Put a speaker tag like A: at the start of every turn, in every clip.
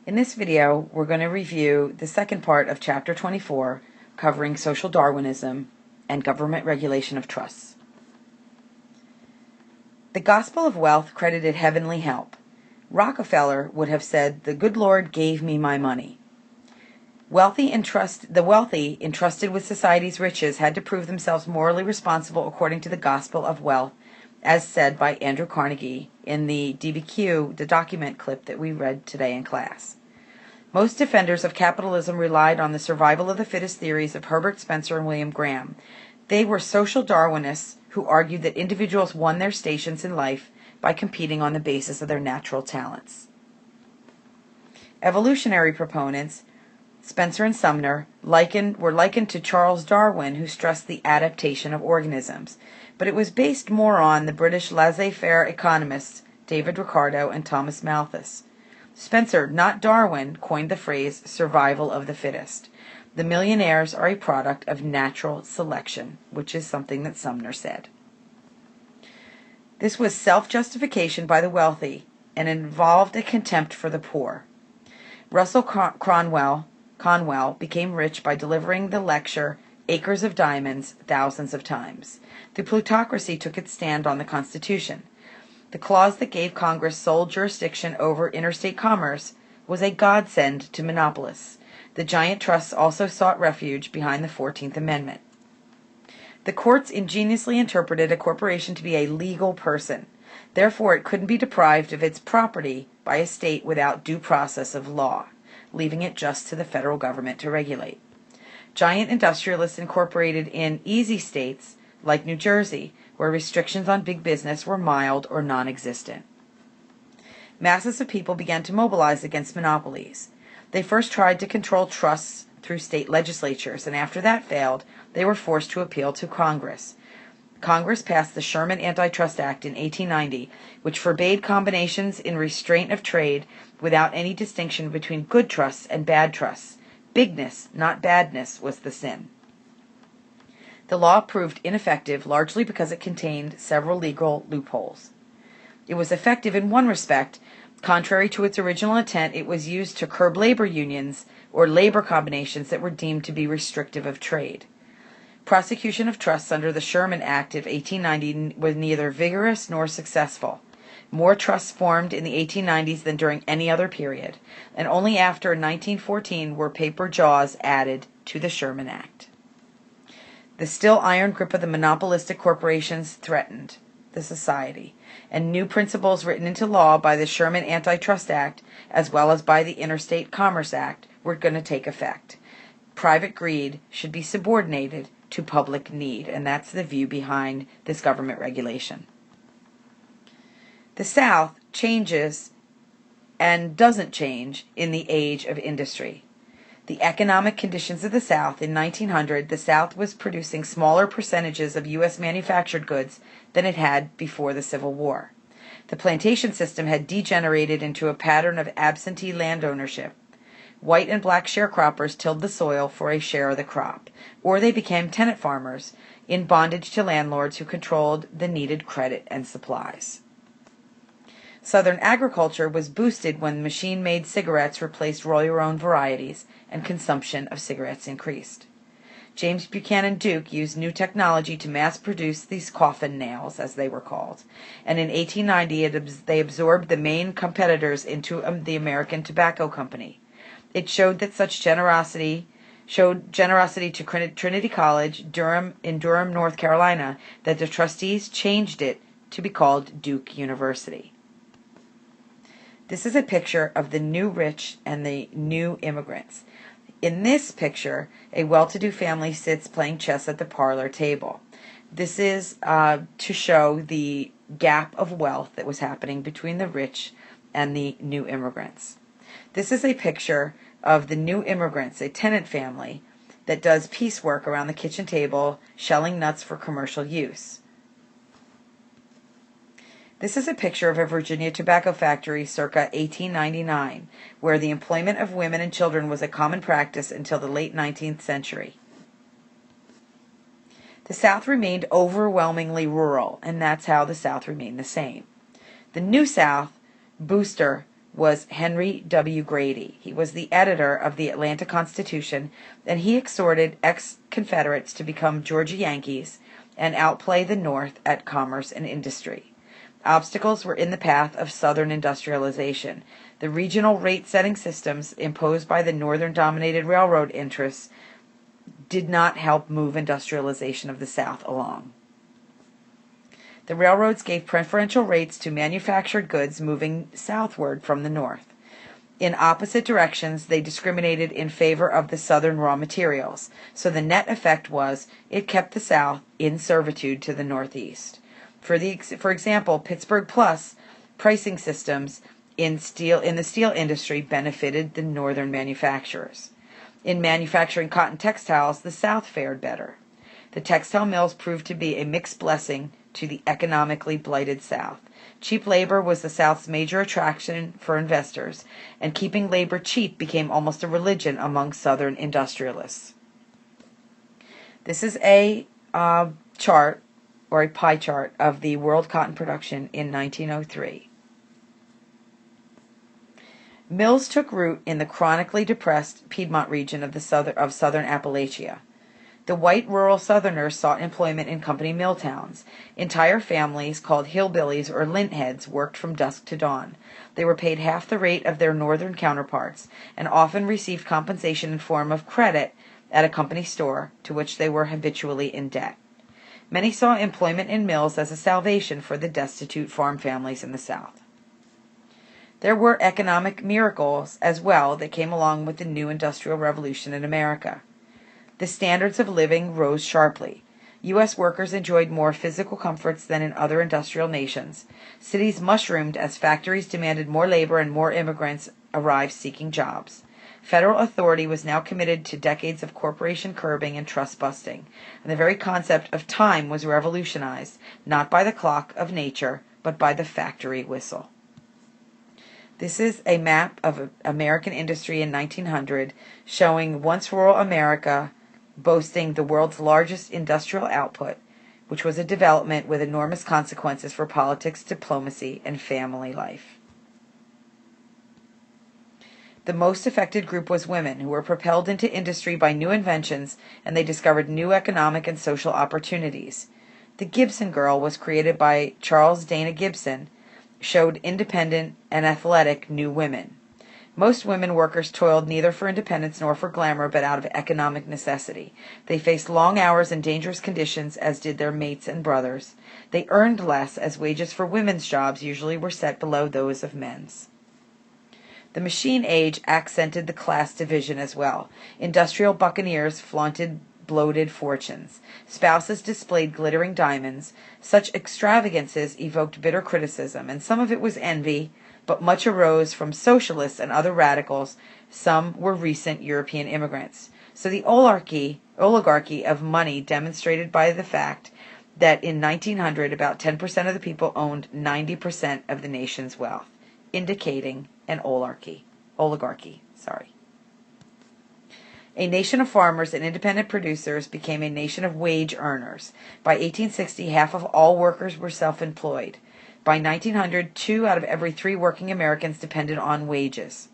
A: In this video, we're going to review the second part of Chapter 24, covering social Darwinism and government regulation of trusts. The gospel of wealth credited heavenly help. Rockefeller would have said, "The good Lord gave me my money." The wealthy, entrusted with society's riches, had to prove themselves morally responsible according to the gospel of wealth, as said by Andrew Carnegie in the DBQ, the document clip that we read today in class. Most defenders of capitalism relied on the survival of the fittest theories of Herbert Spencer and William Graham. They were social Darwinists who argued that individuals won their stations in life by competing on the basis of their natural talents. Evolutionary proponents, Spencer and Sumner, were likened to Charles Darwin, who stressed the adaptation of organisms, but it was based more on the British laissez-faire economists David Ricardo and Thomas Malthus. Spencer, not Darwin, coined the phrase survival of the fittest. The millionaires are a product of natural selection, which is something that Sumner said. This was self-justification by the wealthy and involved a contempt for the poor. Russell Conwell became rich by delivering the lecture Acres of Diamonds thousands of times. The plutocracy took its stand on the Constitution. The clause that gave Congress sole jurisdiction over interstate commerce was a godsend to monopolists. The giant trusts also sought refuge behind the 14th Amendment. The courts ingeniously interpreted a corporation to be a legal person. Therefore, it couldn't be deprived of its property by a state without due process of law, leaving it just to the federal government to regulate. Giant industrialists incorporated in easy states like New Jersey, where restrictions on big business were mild or non-existent. Masses of people began to mobilize against monopolies. They first tried to control trusts through state legislatures, and after that failed, they were forced to appeal to Congress. Congress passed the Sherman Antitrust Act in 1890, which forbade combinations in restraint of trade without any distinction between good trusts and bad trusts. Bigness, not badness, was the sin. The law proved ineffective largely because it contained several legal loopholes. It was effective in one respect. Contrary to its original intent, it was used to curb labor unions or labor combinations that were deemed to be restrictive of trade. Prosecution of Trusts under the Sherman Act of 1890 was neither vigorous nor successful. More trusts formed in the 1890s than during any other period, and only after 1914 were paper jaws added to the Sherman Act. The still iron grip of the monopolistic corporations threatened the society, and new principles written into law by the Sherman Antitrust Act, as well as by the Interstate Commerce Act, were going to take effect. Private greed should be subordinated to public need, and that's the view behind this government regulation. The South changes and doesn't change in the age of industry. The economic conditions of the South in 1900, the South was producing smaller percentages of U.S. manufactured goods than it had before the Civil War. The plantation system had degenerated into a pattern of absentee land ownership. White and black sharecroppers tilled the soil for a share of the crop, or they became tenant farmers in bondage to landlords who controlled the needed credit and supplies. Southern agriculture was boosted when machine-made cigarettes replaced roll-your-own varieties and consumption of cigarettes increased. James Buchanan Duke used new technology to mass-produce these coffin nails, as they were called, and in 1890 they absorbed the main competitors into the American Tobacco Company. It showed generosity to Trinity College, in Durham, North Carolina, that the trustees changed it to be called Duke University. This is a picture of the new rich and the new immigrants. In this picture, a well-to-do family sits playing chess at the parlor table. This is to show the gap of wealth that was happening between the rich and the new immigrants. This is a picture of the new immigrants, a tenant family that does piecework around the kitchen table, shelling nuts for commercial use. This is a picture of a Virginia tobacco factory circa 1899, where the employment of women and children was a common practice until the late 19th century. The South remained overwhelmingly rural, and that's how the South remained the same. The New South booster was Henry W. Grady. He was the editor of the Atlanta Constitution, and he exhorted ex-Confederates to become Georgia Yankees and outplay the North at commerce and industry. Obstacles were in the path of Southern industrialization. The regional rate-setting systems imposed by the Northern-dominated railroad interests did not help move industrialization of the South along. The railroads gave preferential rates to manufactured goods moving southward from the North. In opposite directions, they discriminated in favor of the Southern raw materials, so the net effect was it kept the South in servitude to the Northeast. For example, Pittsburgh Plus pricing systems in the steel industry benefited the Northern manufacturers. In manufacturing cotton textiles, the South fared better. The textile mills proved to be a mixed blessing to the economically blighted South. Cheap labor was the South's major attraction for investors, and keeping labor cheap became almost a religion among Southern industrialists. This is a chart, or a pie chart, of the world cotton production in 1903. Mills took root in the chronically depressed Piedmont region of southern Appalachia. The white rural Southerners sought employment in company mill towns. Entire families, called hillbillies or lintheads, worked from dusk to dawn. They were paid half the rate of their northern counterparts, and often received compensation in form of credit at a company store, to which they were habitually in debt. Many saw employment in mills as a salvation for the destitute farm families in the South. There were economic miracles as well that came along with the new industrial revolution in America. The standards of living rose sharply. U.S. workers enjoyed more physical comforts than in other industrial nations. Cities mushroomed as factories demanded more labor and more immigrants arrived seeking jobs. Federal authority was now committed to decades of corporation curbing and trust busting, and the very concept of time was revolutionized, not by the clock of nature, but by the factory whistle. This is a map of American industry in 1900 showing once rural America boasting the world's largest industrial output, which was a development with enormous consequences for politics, diplomacy, and family life. The most affected group was women, who were propelled into industry by new inventions, and they discovered new economic and social opportunities. The Gibson Girl was created by Charles Dana Gibson, showed independent and athletic new women. Most women workers toiled neither for independence nor for glamour, but out of economic necessity. They faced long hours and dangerous conditions, as did their mates and brothers. They earned less, as wages for women's jobs usually were set below those of men's. The machine age accented the class division as well. Industrial buccaneers flaunted bloated fortunes. Spouses displayed glittering diamonds. Such extravagances evoked bitter criticism, and some of it was envy, but much arose from socialists and other radicals. Some were recent European immigrants. So the oligarchy of money demonstrated by the fact that in 1900 about 10% of the people owned 90% of the nation's wealth, indicating an oligarchy. A nation of farmers and independent producers became a nation of wage earners. By 1860, half of all workers were self-employed. By 1900, 2 out of every 3 working Americans depended on wages.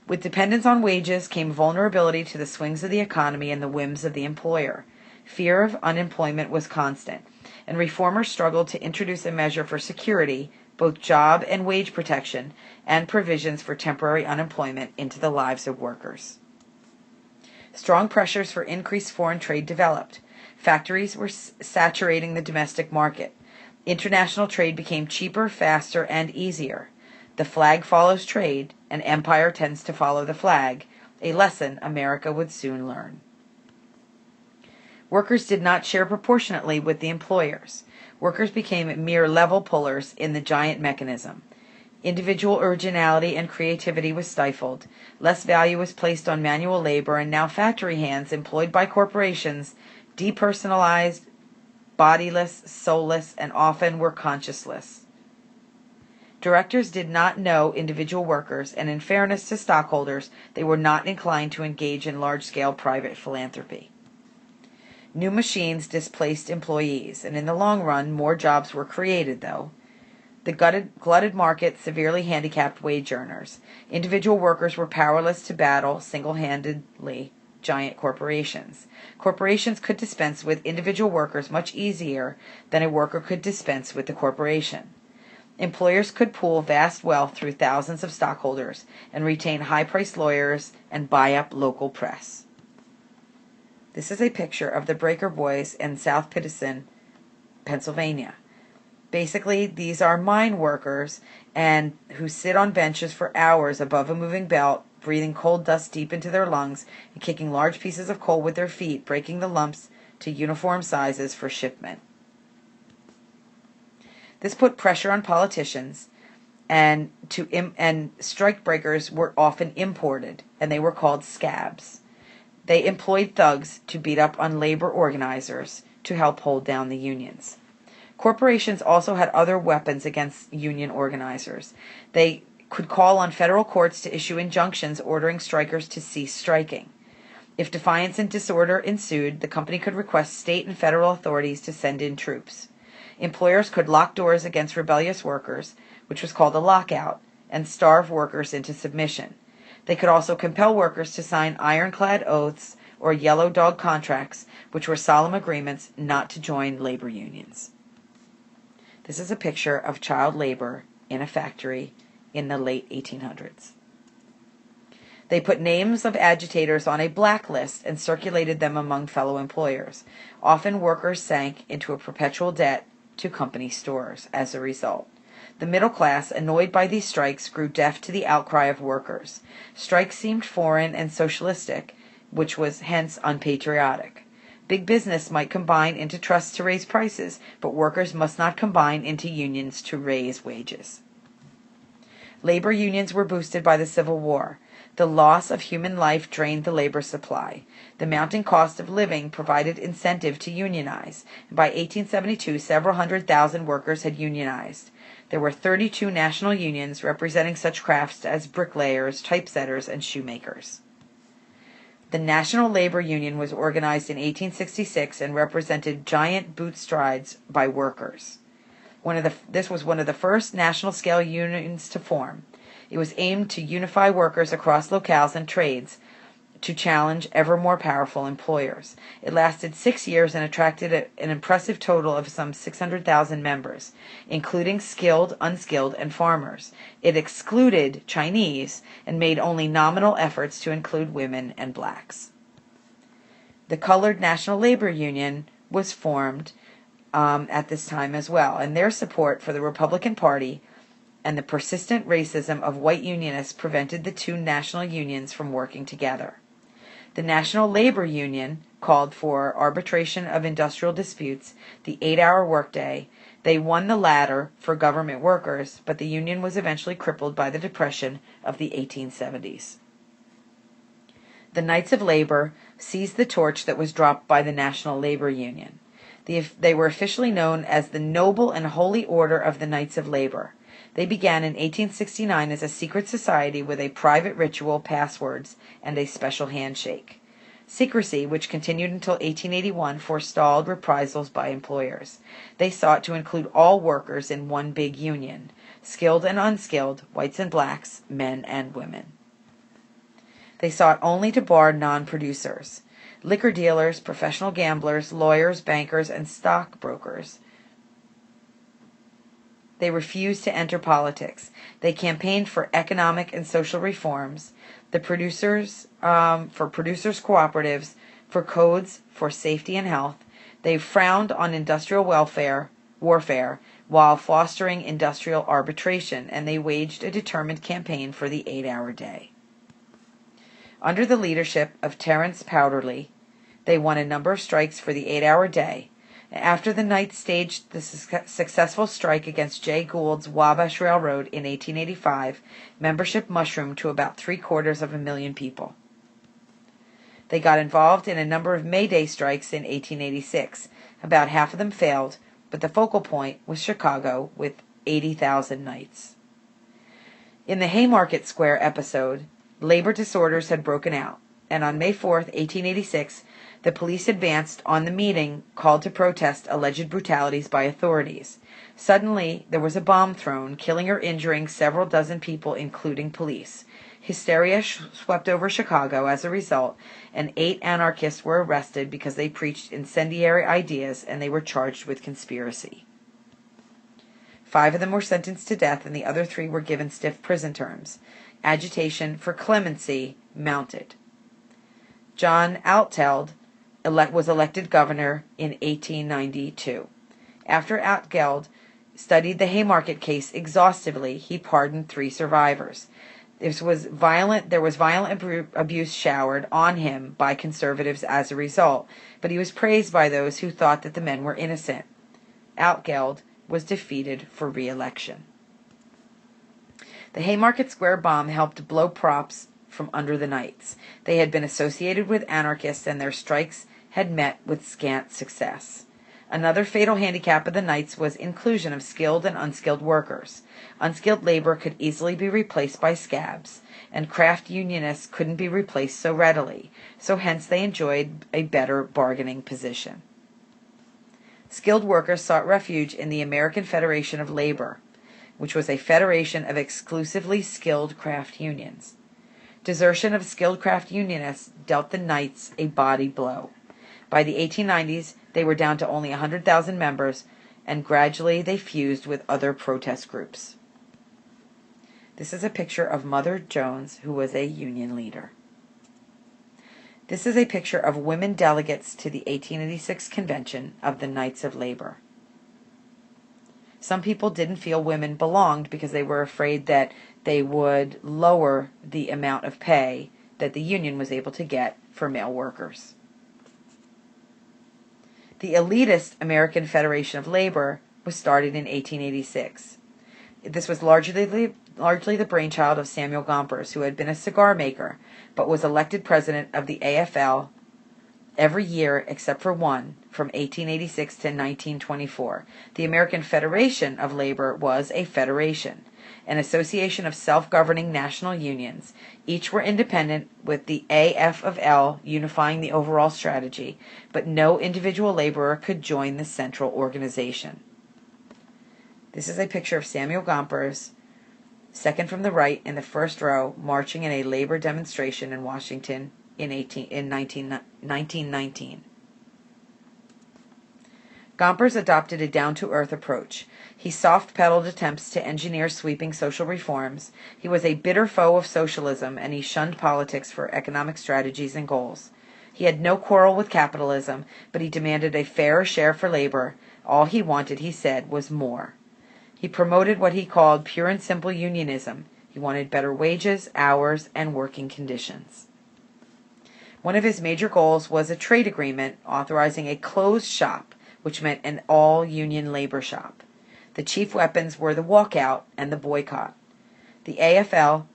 A: With dependence on wages came vulnerability to the swings of the economy and the whims of the employer. Fear of unemployment was constant, and reformers struggled to introduce a measure for security, both job and wage protection, and provisions for temporary unemployment into the lives of workers. Strong pressures for increased foreign trade developed. Factories were saturating the domestic market. International trade became cheaper, faster, and easier. The flag follows trade, and empire tends to follow the flag, a lesson America would soon learn. Workers did not share proportionately with the employers. Workers became mere level pullers in the giant mechanism. Individual originality and creativity was stifled. Less value was placed on manual labor, and now factory hands employed by corporations, depersonalized, bodiless, soulless, and often were conscienceless. Directors did not know individual workers, and in fairness to stockholders, they were not inclined to engage in large-scale private philanthropy. New machines displaced employees, and in the long run, more jobs were created, though. The glutted market severely handicapped wage earners. Individual workers were powerless to battle single-handedly giant corporations. Corporations could dispense with individual workers much easier than a worker could dispense with the corporation. Employers could pool vast wealth through thousands of stockholders and retain high-priced lawyers and buy up local press. This is a picture of the Breaker Boys in South Pittston, Pennsylvania. Basically, these are mine workers and who sit on benches for hours above a moving belt, breathing coal dust deep into their lungs and kicking large pieces of coal with their feet, breaking the lumps to uniform sizes for shipment. This put pressure on politicians, and strike breakers were often imported, and they were called scabs. They employed thugs to beat up on labor organizers to help hold down the unions. Corporations also had other weapons against union organizers. They could call on federal courts to issue injunctions ordering strikers to cease striking. If defiance and disorder ensued, the company could request state and federal authorities to send in troops. Employers could lock doors against rebellious workers, which was called a lockout, and starve workers into submission. They could also compel workers to sign ironclad oaths or yellow dog contracts, which were solemn agreements not to join labor unions. This is a picture of child labor in a factory in the late 1800s. They put names of agitators on a blacklist and circulated them among fellow employers. Often workers sank into a perpetual debt to company stores as a result. The middle class, annoyed by these strikes, grew deaf to the outcry of workers. Strikes seemed foreign and socialistic, which was hence unpatriotic. Big business might combine into trusts to raise prices, but workers must not combine into unions to raise wages. Labor unions were boosted by the Civil War. The loss of human life drained the labor supply. The mounting cost of living provided incentive to unionize. By 1872, several 100,000 workers had unionized. There were 32 national unions representing such crafts as bricklayers, typesetters, and shoemakers. The National Labor Union was organized in 1866 and represented giant boot strides by workers. This was one of the first national-scale unions to form. It was aimed to unify workers across locales and trades to challenge ever more powerful employers. It lasted 6 years and attracted an impressive total of some 600,000 members, including skilled, unskilled, and farmers. It excluded Chinese and made only nominal efforts to include women and blacks. The Colored National Labor Union was formed at this time as well, and their support for the Republican Party and the persistent racism of white unionists prevented the two national unions from working together. The National Labor Union called for arbitration of industrial disputes, the 8-hour workday. They won the latter for government workers, but the union was eventually crippled by the Depression of the 1870s. The Knights of Labor seized the torch that was dropped by the National Labor Union. They were officially known as the Noble and Holy Order of the Knights of Labor. They began in 1869 as a secret society with a private ritual, passwords, and a special handshake. Secrecy, which continued until 1881, forestalled reprisals by employers. They sought to include all workers in one big union, skilled and unskilled, whites and blacks, men and women. They sought only to bar non-producers, liquor dealers, professional gamblers, lawyers, bankers, and stockbrokers. They refused to enter politics. They campaigned for economic and social reforms, for producers' cooperatives, for codes for safety and health. They frowned on industrial warfare, while fostering industrial arbitration, and they waged a determined campaign for the 8-hour day. Under the leadership of Terence Powderly, they won a number of strikes for the 8-hour day. After the Knights staged the successful strike against Jay Gould's Wabash Railroad in 1885, membership mushroomed to about 750,000 people. They got involved in a number of May Day strikes in 1886. About half of them failed, but the focal point was Chicago with 80,000 Knights. In the Haymarket Square episode, labor disorders had broken out. and on May 4th, 1886, the police advanced on the meeting called to protest alleged brutalities by authorities. Suddenly, there was a bomb thrown, killing or injuring several dozen people, including police. Hysteria swept over Chicago as a result, and 8 anarchists were arrested because they preached incendiary ideas, and they were charged with conspiracy. 5 of them were sentenced to death, and the other 3 were given stiff prison terms. Agitation for clemency mounted. John Altgeld was elected governor in 1892. After Altgeld studied the Haymarket case exhaustively, he pardoned 3 survivors. There was violent abuse showered on him by conservatives as a result, but he was praised by those who thought that the men were innocent. Altgeld was defeated for re-election. The Haymarket Square bomb helped blow props from under the Knights. They had been associated with anarchists, and their strikes had met with scant success. Another fatal handicap of the Knights was inclusion of skilled and unskilled workers. Unskilled labor could easily be replaced by scabs, and craft unionists couldn't be replaced so readily, so hence they enjoyed a better bargaining position. Skilled workers sought refuge in the American Federation of Labor, which was a federation of exclusively skilled craft unions. Desertion of skilled craft unionists dealt the Knights a body blow. By the 1890s, they were down to only 100,000 members, and gradually they fused with other protest groups. This is a picture of Mother Jones, who was a union leader. This is a picture of women delegates to the 1886 convention of the Knights of Labor. Some people didn't feel women belonged because they were afraid that they would lower the amount of pay that the union was able to get for male workers. The Elitist American Federation of Labor was started in 1886. This was largely the brainchild of Samuel Gompers, who had been a cigar maker, but was elected president of the AFL every year except for one, from 1886 to 1924. The American Federation of Labor was a federation, an association of self-governing national unions. Each were independent, with the AF of L unifying the overall strategy, but no individual laborer could join the central organization. This is a picture of Samuel Gompers, second from the right in the first row, marching in a labor demonstration in Washington in 1919. Gompers adopted a down-to-earth approach. He soft-pedaled attempts to engineer sweeping social reforms. He was a bitter foe of socialism, and he shunned politics for economic strategies and goals. He had no quarrel with capitalism, but he demanded a fairer share for labor. All he wanted, he said, was more. He promoted what he called pure and simple unionism. He wanted better wages, hours, and working conditions. One of his major goals was a trade agreement authorizing a closed shop, which meant an all-union labor shop. The chief weapons were the walkout and the boycott. The AFL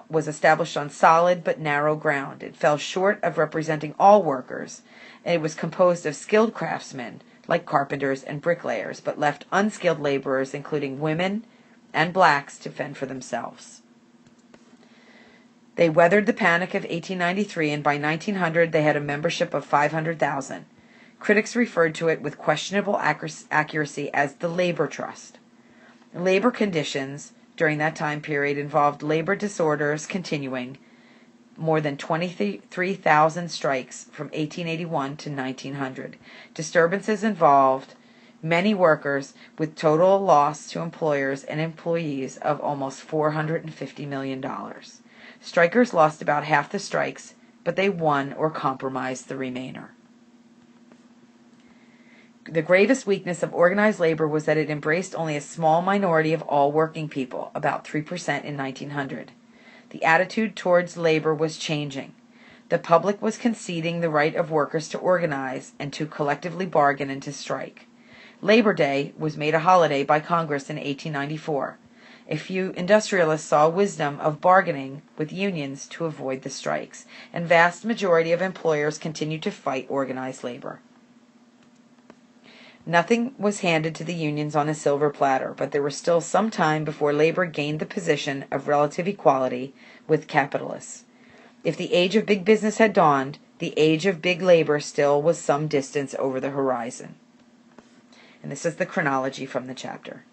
A: was established on solid but narrow ground. It fell short of representing all workers, and it was composed of skilled craftsmen, like carpenters and bricklayers, but left unskilled laborers, including women and blacks, to fend for themselves. They weathered the panic of 1893, and by 1900 they had a membership of 500,000. Critics referred to it with questionable accuracy as the Labor Trust. Labor conditions during that time period involved labor disorders continuing, more than 23,000 strikes from 1881 to 1900. Disturbances involved many workers, with total loss to employers and employees of almost $450 million. Strikers lost about half the strikes, but they won or compromised the remainder. The gravest weakness of organized labor was that it embraced only a small minority of all working people, about 3% in 1900. The attitude towards labor was changing. The public was conceding the right of workers to organize and to collectively bargain and to strike. Labor Day was made a holiday by Congress in 1894. A few industrialists saw wisdom of bargaining with unions to avoid the strikes, and vast majority of employers continued to fight organized labor. Nothing was handed to the unions on a silver platter, but there was still some time before labor gained the position of relative equality with capitalists. If the age of big business had dawned, the age of big labor still was some distance over the horizon. And this is the chronology from the chapter.